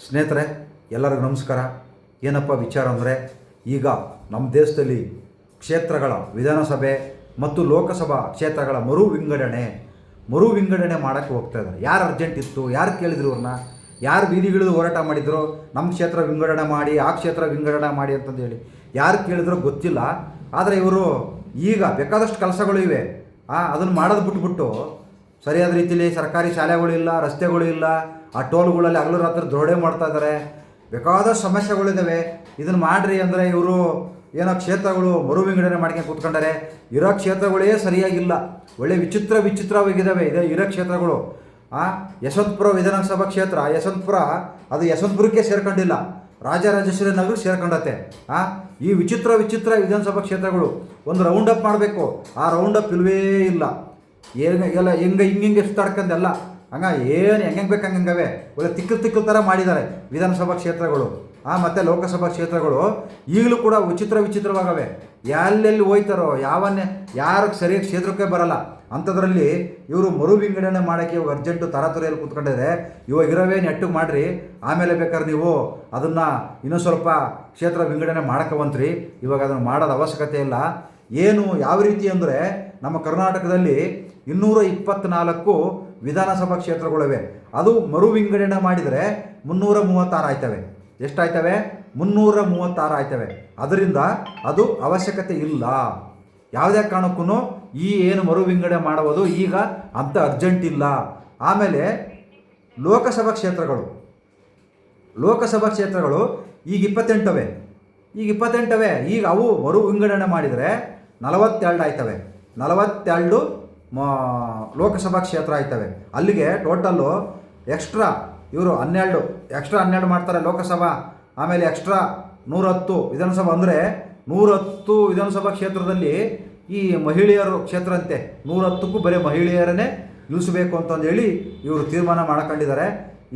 ಸ್ನೇಹಿತರೆ, ಎಲ್ಲರಿಗೂ ನಮಸ್ಕಾರ. ಏನಪ್ಪ ವಿಚಾರ ಅಂದರೆ, ಈಗ ನಮ್ಮ ದೇಶದಲ್ಲಿ ಕ್ಷೇತ್ರಗಳ ವಿಧಾನಸಭೆ ಮತ್ತು ಲೋಕಸಭಾ ಕ್ಷೇತ್ರಗಳ ಮರು ವಿಂಗಡಣೆ ಮಾಡೋಕ್ಕೆ ಹೋಗ್ತಾ ಇದ್ದಾರೆ. ಯಾರು ಅರ್ಜೆಂಟ್ ಇತ್ತು, ಯಾರು ಕೇಳಿದ್ರು ಅವ್ರನ್ನ, ಯಾರು ಬೀದಿಗಿಳಿದು ಹೋರಾಟ ಮಾಡಿದ್ರು, ನಮ್ಮ ಕ್ಷೇತ್ರ ವಿಂಗಡಣೆ ಮಾಡಿ, ಆ ಕ್ಷೇತ್ರ ವಿಂಗಡಣೆ ಮಾಡಿ ಅಂತಂದೇಳಿ ಯಾರು ಕೇಳಿದ್ರೋ ಗೊತ್ತಿಲ್ಲ. ಆದರೆ ಇವರು ಈಗ ಬೇಕಾದಷ್ಟು ಕೆಲಸಗಳು ಇವೆ, ಅದನ್ನು ಮಾಡೋದು ಬಿಟ್ಬಿಟ್ಟು ಸರಿಯಾದ ರೀತಿಯಲ್ಲಿ ಸರ್ಕಾರಿ ಶಾಲೆಗಳಿಲ್ಲ, ರಸ್ತೆಗಳು ಇಲ್ಲ, ಆ ಟೋಲ್ಗಳಲ್ಲಿ ಹಗಲು ರಾತ್ರಿ ದರೋಡೆ ಮಾಡ್ತಾ ಇದ್ದಾರೆ. ಬೇಕಾದಷ್ಟು ಸಮಸ್ಯೆಗಳಿದ್ದಾವೆ. ಇದನ್ನು ಮಾಡಿರಿ ಅಂದರೆ ಇವರು ಏನೋ ಕ್ಷೇತ್ರಗಳು ಮರು ವಿಂಗಡಣೆ ಮಾಡ್ಕೊಂಡು ಕೂತ್ಕೊಂಡಾರೆ. ಇರೋ ಕ್ಷೇತ್ರಗಳೇ ಸರಿಯಾಗಿಲ್ಲ, ಒಳ್ಳೆ ವಿಚಿತ್ರವಾಗಿದ್ದಾವೆ ಇರೋ ಕ್ಷೇತ್ರಗಳು. ಯಶವಂತಪುರ ವಿಧಾನಸಭಾ ಕ್ಷೇತ್ರ, ಯಶವಂತಪುರ ಅದು ಯಶವಂತಪುರಕ್ಕೆ ಸೇರ್ಕೊಂಡಿಲ್ಲ, ರಾಜರಾಜೇಶ್ವರಿ ನಗರ ಸೇರ್ಕೊಂಡತ್ತೆ. ಈ ವಿಚಿತ್ರ ವಿಧಾನಸಭಾ ಕ್ಷೇತ್ರಗಳು ಒಂದು ರೌಂಡ್ ಅಪ್ ಮಾಡಬೇಕು, ಆ ರೌಂಡ್ ಅಪ್ ಇಲ್ವೇ ಇಲ್ಲ. ಎಲ್ಲ ಹಿಂಗೆ ಸುತ್ತಾಡ್ಕೊಂಡೆಲ್ಲ ಏನು ಹೆಂಗೆ ಬೇಕು ಹಂಗಂಗವೆ ಒಳ್ಳೆ ತಿಕ್ಕಲು ಥರ ಮಾಡಿದ್ದಾರೆ ವಿಧಾನಸಭಾ ಕ್ಷೇತ್ರಗಳು. ಮತ್ತು ಲೋಕಸಭಾ ಕ್ಷೇತ್ರಗಳು ಈಗಲೂ ಕೂಡ ವಿಚಿತ್ರವಾಗವೆ. ಎಲ್ಲೆಲ್ಲಿ ಹೋಯ್ತಾರೋ, ಯಾರು ಸರಿಯಾಗಿ ಕ್ಷೇತ್ರಕ್ಕೆ ಬರಲ್ಲ ಅಂಥದ್ರಲ್ಲಿ ಇವರು ಮರು ವಿಂಗಡಣೆ ಮಾಡೋಕ್ಕೆ ಇವಾಗ ಅರ್ಜೆಂಟು ತರಾತುರಿಯಲ್ಲಿ ಕೂತ್ಕೊಂಡಿದ್ದಾರೆ. ಇವಾಗ ಇರೋವೇ ನೆಟ್ಟಿಗೆ ಮಾಡಿರಿ, ಆಮೇಲೆ ಬೇಕಾದ್ರೆ ನೀವು ಅದನ್ನು ಇನ್ನೂ ಸ್ವಲ್ಪ ಕ್ಷೇತ್ರ ವಿಂಗಡಣೆ ಮಾಡ್ಕೊವಂತ್ರಿ. ಇವಾಗ ಅದನ್ನು ಮಾಡೋದು ಅವಶ್ಯಕತೆ ಇಲ್ಲ. ಯಾವ ರೀತಿ ಅಂದರೆ, ನಮ್ಮ ಕರ್ನಾಟಕದಲ್ಲಿ 224 ವಿಧಾನಸಭಾ ಕ್ಷೇತ್ರಗಳಿವೆ. ಅದು ಮರು ವಿಂಗಡಣೆ ಮಾಡಿದರೆ 336 ಆಯ್ತವೆ. ಎಷ್ಟಾಯ್ತವೆ? 336 ಆಯ್ತವೆ. ಅದರಿಂದ ಅದು ಅವಶ್ಯಕತೆ ಇಲ್ಲ. ಯಾವುದೇ ಕಾರಣಕ್ಕೂ ಏನು ಮರು ವಿಂಗಡಣೆ ಮಾಡುವುದು ಈಗ ಅಂಥ ಅರ್ಜೆಂಟ್ ಇಲ್ಲ. ಆಮೇಲೆ ಲೋಕಸಭಾ ಕ್ಷೇತ್ರಗಳು ಈಗ 28 ಈಗ ಅವು ಮರು ವಿಂಗಡಣೆ ಮಾಡಿದರೆ 42 ಆಯ್ತವೆ. 42 ಲೋಕಸಭಾ ಕ್ಷೇತ್ರ ಆಯ್ತವೆ. ಅಲ್ಲಿಗೆ ಟೋಟಲ್ಲು ಎಕ್ಸ್ಟ್ರಾ ಇವರು 12 ಮಾಡ್ತಾರೆ ಲೋಕಸಭಾ. ಆಮೇಲೆ ಎಕ್ಸ್ಟ್ರಾ 110 ವಿಧಾನಸಭಾ. ಅಂದರೆ 110 ವಿಧಾನಸಭಾ ಕ್ಷೇತ್ರದಲ್ಲಿ ಈ ಮಹಿಳೆಯರು ಕ್ಷೇತ್ರ ಅಂತೆ 110ಕ್ಕೂ ಬರೀ ಮಹಿಳೆಯರನ್ನೇ ನಿಲ್ಲಿಸಬೇಕು ಅಂತಂದೇಳಿ ಇವರು ತೀರ್ಮಾನ ಮಾಡ್ಕೊಂಡಿದ್ದಾರೆ.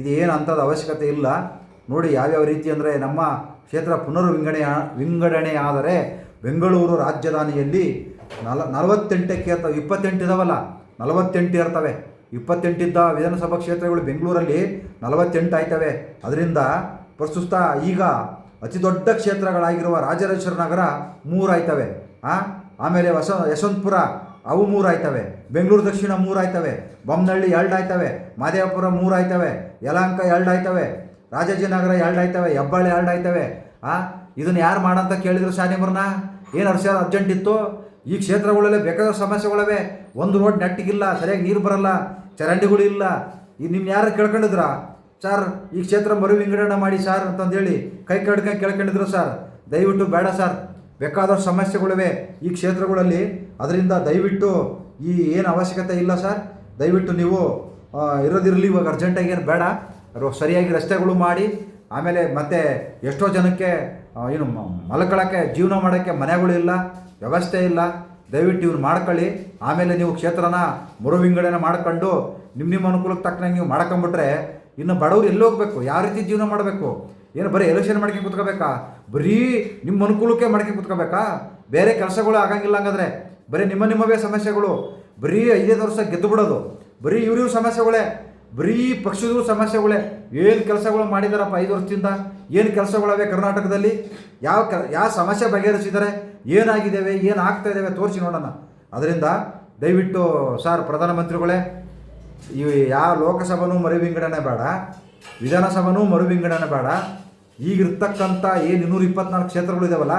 ಇದು ಏನು ಅಂಥದ್ದು ಅವಶ್ಯಕತೆ ಇಲ್ಲ. ನೋಡಿ ಯಾವ್ಯಾವ ರೀತಿ ಅಂದರೆ, ನಮ್ಮ ಕ್ಷೇತ್ರ ವಿಂಗಡಣೆ ಆದರೆ ಬೆಂಗಳೂರು ರಾಜಧಾನಿಯಲ್ಲಿ 48ಕ್ಕೆ ಇರ್ತವೆ. 28 ಇದಾವಲ್ಲ, 48 ಇರ್ತವೆ. 28 ಇದ್ದ ವಿಧಾನಸಭಾ ಕ್ಷೇತ್ರಗಳು ಬೆಂಗಳೂರಲ್ಲಿ 48 ಆಯ್ತವೆ. ಅದರಿಂದ ಪ್ರಸ್ತುತ ಈಗ ಅತಿ ದೊಡ್ಡ ಕ್ಷೇತ್ರಗಳಾಗಿರುವ ರಾಜರಾಜೇಶ್ವರಿ ನಗರ 3 ಆಯ್ತವೆ. ಆಮೇಲೆ ಯಶವಂತಪುರ ಅವು 3 ಆಯ್ತವೆ. ಬೆಂಗಳೂರು ದಕ್ಷಿಣ 3 ಆಯ್ತವೆ. ಬೊಮ್ಮನಹಳ್ಳಿ 2 ಆಯ್ತವೆ. ಮಾದೇವಪುರ 3 ಆಯ್ತವೆ. ಯಲಹಂಕ 2 ಆಯ್ತವೆ. ರಾಜಾಜಿನಗರ 2 ಆಯ್ತವೆ. ಹೆಬ್ಬಾಳೆ 2 ಆಯ್ತವೆ. ಇದನ್ನು ಯಾರು ಮಾಡಂತ ಕೇಳಿದ್ರು ಶಾನಿಮರ್ನ, ಏನು ಅರ್ಜೆಂಟ್ ಇತ್ತು? ಈ ಕ್ಷೇತ್ರಗಳಲ್ಲೇ ಬೇಕಾದ ಸಮಸ್ಯೆಗಳಿವೆ. ಒಂದು ರೋಡ್ ನೆಟ್ಟಿಗಿಲ್ಲ, ಸರಿಯಾಗಿ ನೀರು ಬರಲ್ಲ, ಚರಂಡಿಗಳು ಇಲ್ಲ. ನಿಮ್ಮ ಯಾರು ಕೇಳ್ಕೊಂಡಿದ್ರ ಸರ್ ಈ ಕ್ಷೇತ್ರ ಮರು ವಿಂಗಡಣೆ ಮಾಡಿ ಸರ್ ಅಂತಂದೇಳಿ ಕೈ ಕಡ್ಕೊಂಡು ಕೇಳ್ಕೊಂಡಿದ್ರು ಸರ್? ದಯವಿಟ್ಟು ಬೇಡ ಸರ್, ಬೇಕಾದಷ್ಟು ಸಮಸ್ಯೆಗಳಿವೆ ಈ ಕ್ಷೇತ್ರಗಳಲ್ಲಿ. ಅದರಿಂದ ದಯವಿಟ್ಟು ಏನು ಅವಶ್ಯಕತೆ ಇಲ್ಲ ಸರ್. ದಯವಿಟ್ಟು ನೀವು ಇರೋದಿರಲಿ, ಇವಾಗ ಅರ್ಜೆಂಟಾಗಿ ಏನು ಬೇಡ. ಸರಿಯಾಗಿ ರಸ್ತೆಗಳು ಮಾಡಿ, ಆಮೇಲೆ ಮತ್ತೆ ಎಷ್ಟೋ ಜನಕ್ಕೆ ಮಲ್ಕೊಳ್ಳೋಕ್ಕೆ, ಜೀವನ ಮಾಡೋಕ್ಕೆ ಮನೆಗಳಿಲ್ಲ, ವ್ಯವಸ್ಥೆ ಇಲ್ಲ. ದಯವಿಟ್ಟು ಇವ್ರು ಮಾಡ್ಕೊಳ್ಳಿ. ಆಮೇಲೆ ನೀವು ಕ್ಷೇತ್ರನ ಮರು ವಿಂಗಡಣೆ ಮಾಡ್ಕೊಂಡು ನಿಮ್ಮ ಅನುಕೂಲಕ್ಕೆ ತಕ್ಕನಾಗಿ ನೀವು ಮಾಡ್ಕೊಂಬಿಟ್ರೆ ಇನ್ನು ಬಡವರು ಎಲ್ಲಿ ಹೋಗ್ಬೇಕು? ಯಾವ ರೀತಿ ಜೀವನ ಮಾಡಬೇಕು? ಏನು ಬರೀ ಎಲೆಕ್ಷನ್ ಮಾಡ್ಕೊಂಡು ಕೂತ್ಕೋಬೇಕಾ? ಬರೀ ನಿಮ್ಮ ಅನುಕೂಲಕ್ಕೆ ಮಾಡ್ಕೊಂಡು ಕೂತ್ಕೋಬೇಕಾ? ಬೇರೆ ಕೆಲಸಗಳು ಆಗಂಗಿಲ್ಲ. ಹಂಗಾದ್ರೆ ಬರೀ ನಿಮ್ಮವೇ ಸಮಸ್ಯೆಗಳು. ಬರೀ 5 ವರ್ಷ ಗೆದ್ದು ಬಿಡೋದು, ಬರೀ ಇವ್ರಿವ್ರ ಸಮಸ್ಯೆಗಳೇ, ಬರೀ ಪಕ್ಷದ ಸಮಸ್ಯೆಗಳೇ. ಏನು ಕೆಲಸಗಳು ಮಾಡಿದಾರಪ್ಪ 5 ವರ್ಷದಿಂದ? ಏನು ಕೆಲಸಗಳವೆ ಕರ್ನಾಟಕದಲ್ಲಿ? ಯಾವ ಸಮಸ್ಯೆ ಬಗೆಹರಿಸಿದ್ದಾರೆ? ಏನಾಗಿದ್ದೇವೆ, ಏನು ಆಗ್ತಾ ಇದ್ದಾವೆ ತೋರಿಸಿ ನೋಡೋಣ. ಅದರಿಂದ ದಯವಿಟ್ಟು ಸರ್ ಪ್ರಧಾನಮಂತ್ರಿಗಳೇ, ಯಾವ ಲೋಕಸಭೆನೂ ಮರು ವಿಂಗಡಣೆ ಬೇಡ, ವಿಧಾನಸಭೆನೂ ಮರು ವಿಂಗಡಣೆ ಬೇಡ. ಈಗಿರ್ತಕ್ಕಂಥ ಏನು 224 ಕ್ಷೇತ್ರಗಳಿದಾವಲ್ಲ,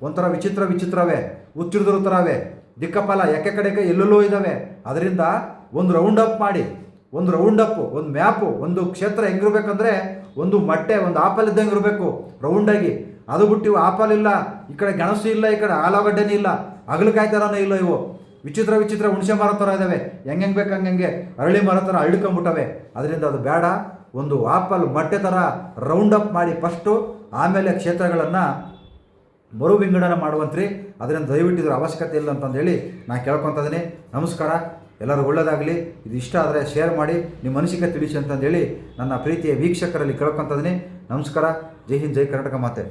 ಒಂಥರ ವಿಚಿತ್ರವೇ, ಹುಚ್ಚಿಡಿದ್ರು ಥರವೇ, ದಿಕ್ಕಪಾಲ ಎಕ್ಕೆ ಕಡೆಗೆ ಎಲ್ಲೆಲ್ಲೋ ಇದ್ದಾವೆ. ಅದರಿಂದ ಒಂದು ರೌಂಡ್ ಅಪ್ ಮಾಡಿ, ಒಂದು ಮ್ಯಾಪು, ಒಂದು ಕ್ಷೇತ್ರ ಹೆಂಗಿರ್ಬೇಕಂದ್ರೆ ಒಂದು ಮೊಟ್ಟೆ, ಒಂದು ಆಪಲ್ ಇದ್ದಂಗೆ ಇರಬೇಕು ರೌಂಡಾಗಿ. ಅದು ಬಿಟ್ಟು ಇವು ಆಪಲ್ ಇಲ್ಲ, ಈ ಕಡೆ ಗೆಣಸು ಇಲ್ಲ, ಈ ಕಡೆ ಆಲೂಗಡ್ಡೆನೂ ಇಲ್ಲ, ಅಗಲಕಾಯಿ ಥರನೂ ಇಲ್ಲ. ಇವು ವಿಚಿತ್ರ ಹುಣಸೆ ಮರ ಥರ ಇದ್ದಾವೆ, ಹೆಂಗೆ ಬೇಕು ಹಂಗೆ ಅರಳಿ ಮರ ಥರ ಅಳ್ಕೊಂಬಿಟ್ಟವೆ. ಅದರಿಂದ ಅದು ಬೇಡ. ಒಂದು ಆಪಲ್ ಮೊಟ್ಟೆ ಥರ ರೌಂಡ್ ಅಪ್ ಮಾಡಿ ಫಸ್ಟು, ಆಮೇಲೆ ಕ್ಷೇತ್ರಗಳನ್ನು ಮರು ವಿಂಗಡಣೆ ಮಾಡುವಂತ್ರಿ. ಅದರಿಂದ ದಯವಿಟ್ಟು ಇದರ ಅವಶ್ಯಕತೆ ಇಲ್ಲ ಅಂತಂದೇಳಿ ನಾನು ಕೇಳ್ಕೊತಾ ಇದ್ದೀನಿ. ನಮಸ್ಕಾರ, ಎಲ್ಲರೂ ಒಳ್ಳೆಯದಾಗಲಿ. ಇದು ಇಷ್ಟ ಆದರೆ ಶೇರ್ ಮಾಡಿ, ನಿಮ್ಮ ಅನಿಸಿಕೆ ತಿಳಿಸಿ ಅಂತಂದೇಳಿ ನನ್ನ ಪ್ರೀತಿಯ ವೀಕ್ಷಕರಲ್ಲಿ ಕೇಳ್ಕೊತಾ ಇದ್ದೀನಿ. ನಮಸ್ಕಾರ. ಜೈ ಹಿಂದ್, ಜೈ ಕರ್ನಾಟಕ ಮಾತೆ.